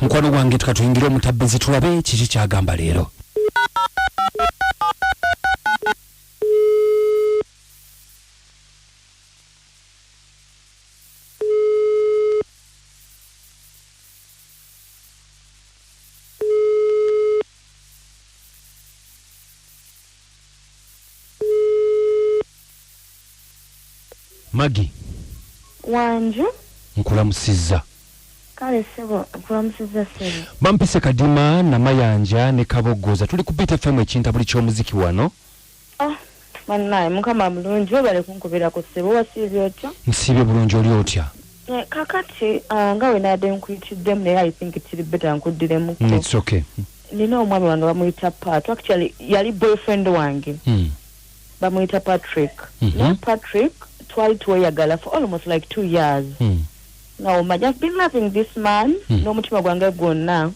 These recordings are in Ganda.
Mukwano gwange tukatuyingira omutabbezi tulabe kiki kyagamba leero. Magi. Wanju. Nkulamusizza. Kale sebo nkulamusizza sebo. Bampise Kadima na Mayanja ne Kabogoza tuli ku Beat FM ekintabuli ky'omuziki wano. Mannaye mukama mulungi obale kunkubira ku sebo wasiibye otya? Nsiibye bulungi oli otya? Kakati nga we nadde nkuyitiddemu naye I think kiri better nkuddiremu. It's okay. Nina omwami wange bamuyita Pat. Actually yali boyfriend wange. Bamuyita Patrick. Na Patrick twali tweyagala for almost like 2 years. Now I just been loving this man. No mutima gwange gwonna.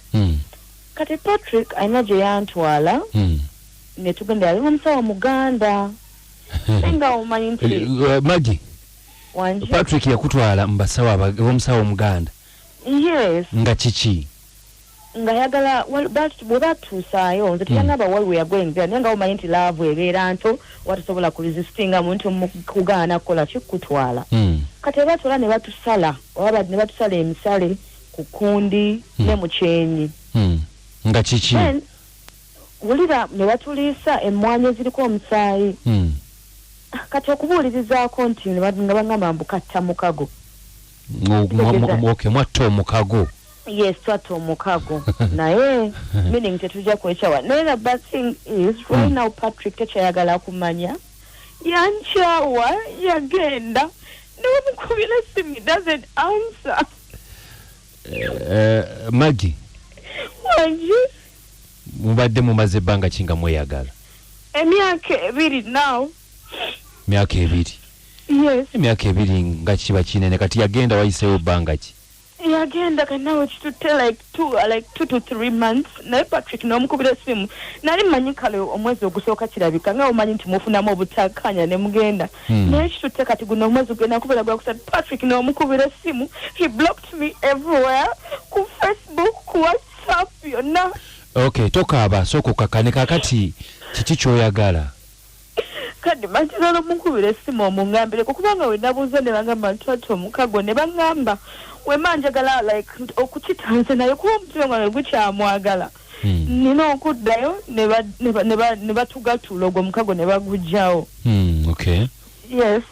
Kati Patrick ayina gye yantwala. Ne tugenda yali omusawo Muganda. Senga omanyi nti Magi. Wanji. Patrick yakutwala mbasawo omusawo Muganda. Yes. Nga kiki? Nga yagala bwe batuusaayo nze tuyangaba where we are going there naye nga omanyi nti laavu ebeera nto watasobola kuresistinga muntu kugaana kukola kikutwala. Kati batwala ne batusala oba ne batusala emisale ku kundi ne mu kyenyi. Nga kiki? Wulira ne batuliisa emmwanyi eziriko omusaayi. Kati okubuulirizaako nti nga bangamba mbukatta mukago. Okay, mwatta omukago. Yes, twatta omukago. Naye meaning tetujja kwekyawa. Naye the bad thing is right now Patrick tekyayagala kumanya. Yankyawa yagenda. N'omukubira essimu doesn't answer. Magi. Wanji. Mubadde mumaze ebbanga ki nga mweyagala? Emyaka 2 now. Myaka 2. Yes. Emyaka 2 nga kiba kinene kati yagenda wayiseewo ebbanga ki? Yagenda kanawe kitute like 2 to 3 months. Naye Patrick n'omukubira essimu. Nali manyi kale omwezi ogusooka kirabika nga omanyi nti mufunamu obutakkaanya ne mugenda. Naye kitute kati guno omwezi ogenda kubera gwa kusatu Patrick n'omukubira essimu. He blocked me everywhere. Ku Facebook, ku WhatsApp yonna. Okay, tokaaba soko kakane kakati kiki kyoyagala? Kadi manjira mukubira essimu omungambire kubanga we nabuuza ne bangamba ntwate omukago ne bangamba we manjagala like okukitanze naye kuba omutima gwange gukyamwagala. Nina okuddayo ne batugatula ogwo omukago ne bagugjawo. Okay. Yes.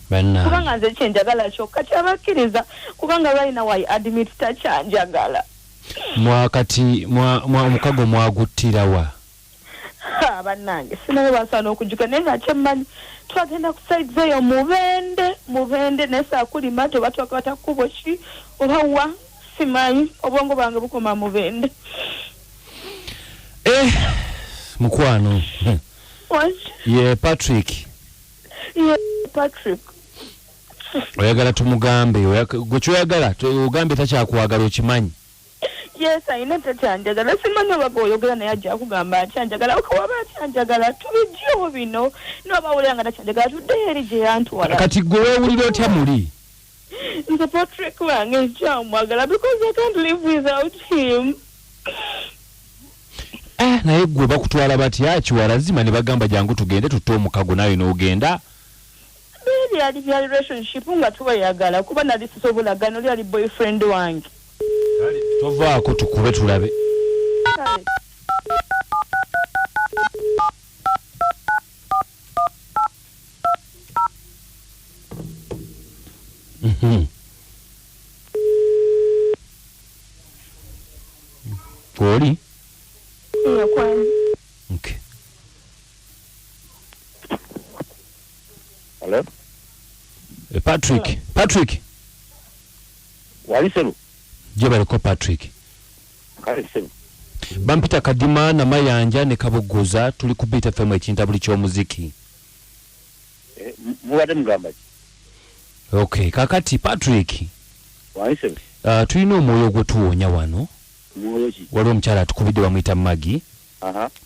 Kubanga nze kyenjagala kyokka kyabakkiriza kubanga balina wayi admit takyanjagala. Mwakati omukago mwaguttirawa? Bannange sinawe basaana okujjuka naye nga kyemmanyi twagenda ku side eyo mubende naye saakulima tebatwakata kkubo ki oba wa simanyi obwongo bwange bukoma mubende. Mukwano. Ye Patrick. Oyagala tumugambe gwe kyoyagala ogambe takyakwagala okimanyi? Yes, I know takyanjagala simanyi oba bw'oyogera naye ajja kugamba akyanjagala okawaba akyanjagala tubijjewo bino noba wulira nga takyanjagala tuddeyo eri gye yantwala. Kati gwe weewulira otya muli? Nze Patrick wange nkyamwagala because I can't live without him. Naye gwe bakutwala batya kiwalazima ne bagamba jangu tugende tutte omukago nawe n'ogenda? Byali bya relationship nga tubayagala kuba nali sisobulagano lyali boyfriend wange. Tovaako tukube tulabe. Kwoli? Okay. Hello? Patrick. Waliselu? Jebaliko Patrick. Kaliselu. Bampita Kadima na Mayanja ne Kabogoza tuli ku Beat FM ekintabuli ky'omuziki. Mubadde mugamba ki? Okay, kakati Patrick. Waliselu. Tulina omwoyo gwe tuwonya wano. Mwoyo ki? Waliwo omukyala atukubidde bamuyita Magi.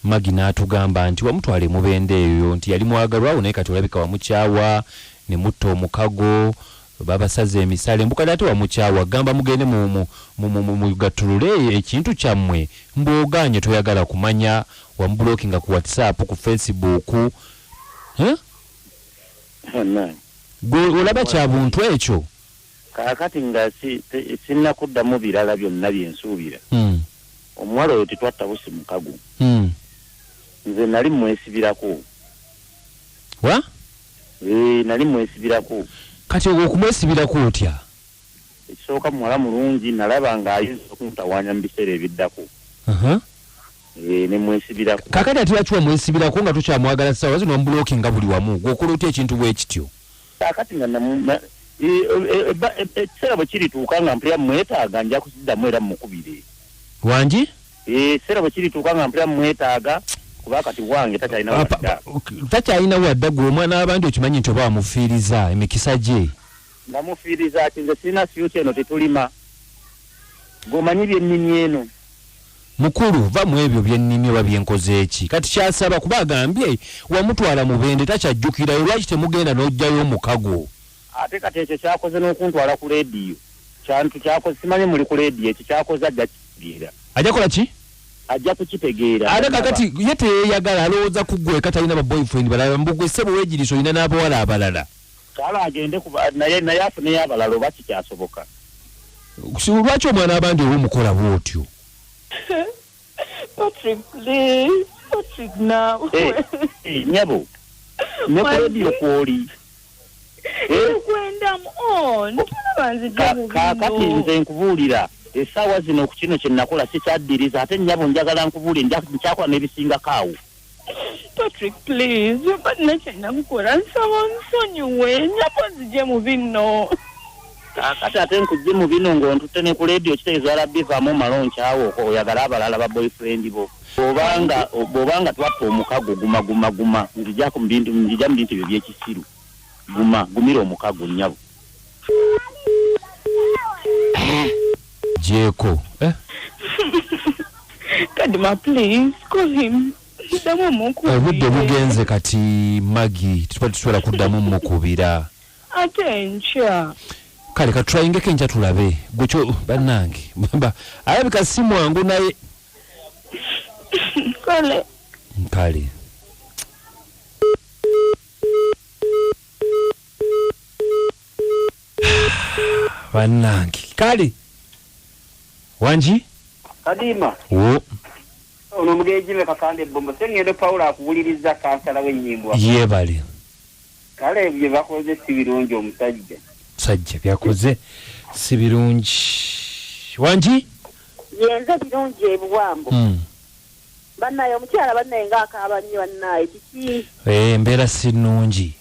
Magi n'atugamba nti wamutwale mubende eyo nti yali mwagalwawo naye kati olabika wamukyawa ne mutta omukago baba saze emisale mbukadde ate wamukyawa gamba mugende mu gatulule ekintu kyammwe mboganye toyagala kumanya wamblokinga ku WhatsApp ku Facebook olaba kya buntu ekyo kakati nga sinna kuddamu birala byonna byensuubira omuwala oyo tetwatta busi mukago nze nali mwesibirako nali mwesibirako kati okumwesibirako otya ekisooka muwala mulungi nalaba ng'ayinza okumutawaanya mu biseera ebiddako ne mwesibirako kakati ate lwaki wamwesibirako nga tokyamwagala sawa zino wambulookinga buli wamu gwokola otya ekintu bwe kityo kakati nga ekiseera bwe kirituuka nga mpulira mwetaaga nja kusiddamu era mukubire wangi ekiseera bwe kirituuka nga mpulira mwetaaga kuba kati wange takyalina wadda gwe omwana w'abandi okimanyi nti oba wamufiiriza emikisa gye namufiiriza ati nze sirina fyuti eno tetulima gwomanyi byennimi eno mukulu va mu ebyo byennimi oba byenkoze eki kati kyasaba kuba agambye wamutwala mu bende takyajjukirayo lwaki temugenda n'ojjayo mukago ate kati ekyo kyakoze n'okuntwala ku leediyo kyantu kyakoze simanyi muli ku leediyo ekyo kyakoze ajja kitegeera ajja kola ki ajja kukitegeera ate kakati ye teyeeyagala alowooza ku ggwe katalina ba boyfriend balala mbugwe ssebo weegiriso olina n'abawala abalala kale agende naye afuneyo abalala oba kikyasoboka lwaki omwana abandi ow'omukola bw'otyo Patrick, please. Patrick, now. Nyabo. Ne ku radio kwoli. When I'm on. Kakati nze nkubuulira. Essaawa zino ku kino kye nakola sikyaddiriza ate nyabo njagala nkubuulire nkyakola n'ebisinga kaawo. Patrick, please. Nakye nakukola nsaba nsonyiwe. Nyabo zijje mu bino. Kakati ate nkujje mu bino ng'ontutte ne ku radio kitegeeza alabivaamu malonchawo oyagala abalala ba boyfriend bo. Bw'obanga twatta omukago guma nzija mu bintu ebyo by'ekisiru. Gumira omukago nnyabo. Jeko. Kadima, please, call him. Obudde bugenze kati Magi tusobola kuddamu mukubira. Ate nkya. Kale katryingeko enkya tulabe gwekyo bannange alabika si mwangu naye kale bannange kale wangi Kadima ono mugejime kakande bombo sengendo Paulo akubuliriza kansala w'ennyimbo yebale kale bye bakoze si birungi omusajja sajja byakoze si birungi wangi yenze birungi ebuwambo bannaye omukyala bannaye ng'akaaba nnyo bannaye kiki embeera si nnungi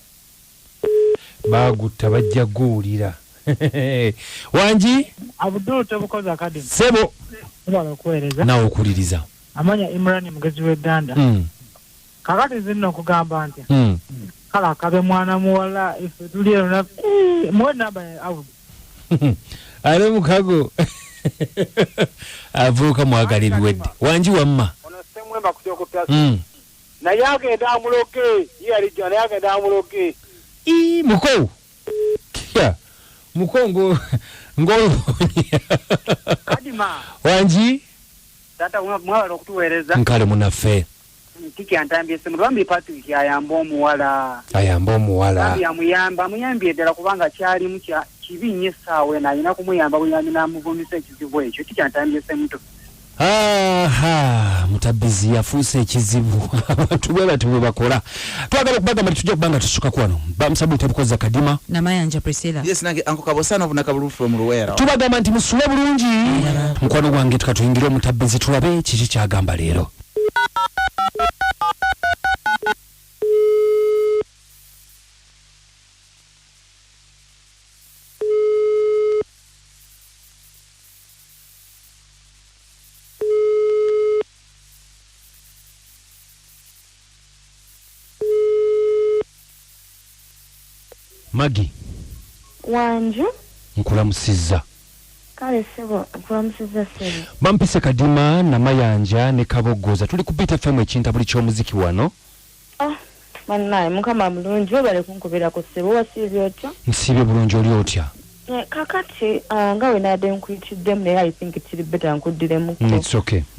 baagutta bajja guwulira wangi Abdul tebukoza Academy sebo bala kuweereza nawe okuliriza amanya Imran mugezi w'Egganda kakati zino okugamba nti kala akabe mwana muwala ife tuli eno na mwe namba Abdul ale mukago avuka mwagalibwedde wangi wamma ono semwemba kutyokutasa naye agenda amuloke yali jana yagenda amuloke muko kya mukongo ngolonya Kadima wangi tata mwala okutuweereza nkale munaffe kiki antambye se mulwambi Patrick ayamba omuwala amuyambye ddala kubanga kyalimu kibi essaawa eno alina kumuyamba buyambi n'amuvumisa ekizibu ekyo kikyantambye se muto mutabbizi yafuuse ekizibu abantu bwe bati bwe bakola twagala okubagamba tujja kubanga tusuka kwano bamusabu tebukoza Kadima namayanja Priscilla yes nange anko kabosana obunaka bulu from Luwera tubagamba nti musule bulungi mukwano gwange tukatuyingire omutabbizi tulabe kiki kyagamba leero Magi wanju nkulamusizza kale sebo nkulamusizza sebo bampise Kadima namayanja ne kabogoza tuli ku Beat FM ekintabuli ky'omuziki wano Mannaye mukama mulungi obale kunkubira ku ssebo wasiibye otya? Nsiibye bulungi oli otya? Kakati nga we nadde nkuyitiddemu naye I think kiri better nkuddiremu. It's okay.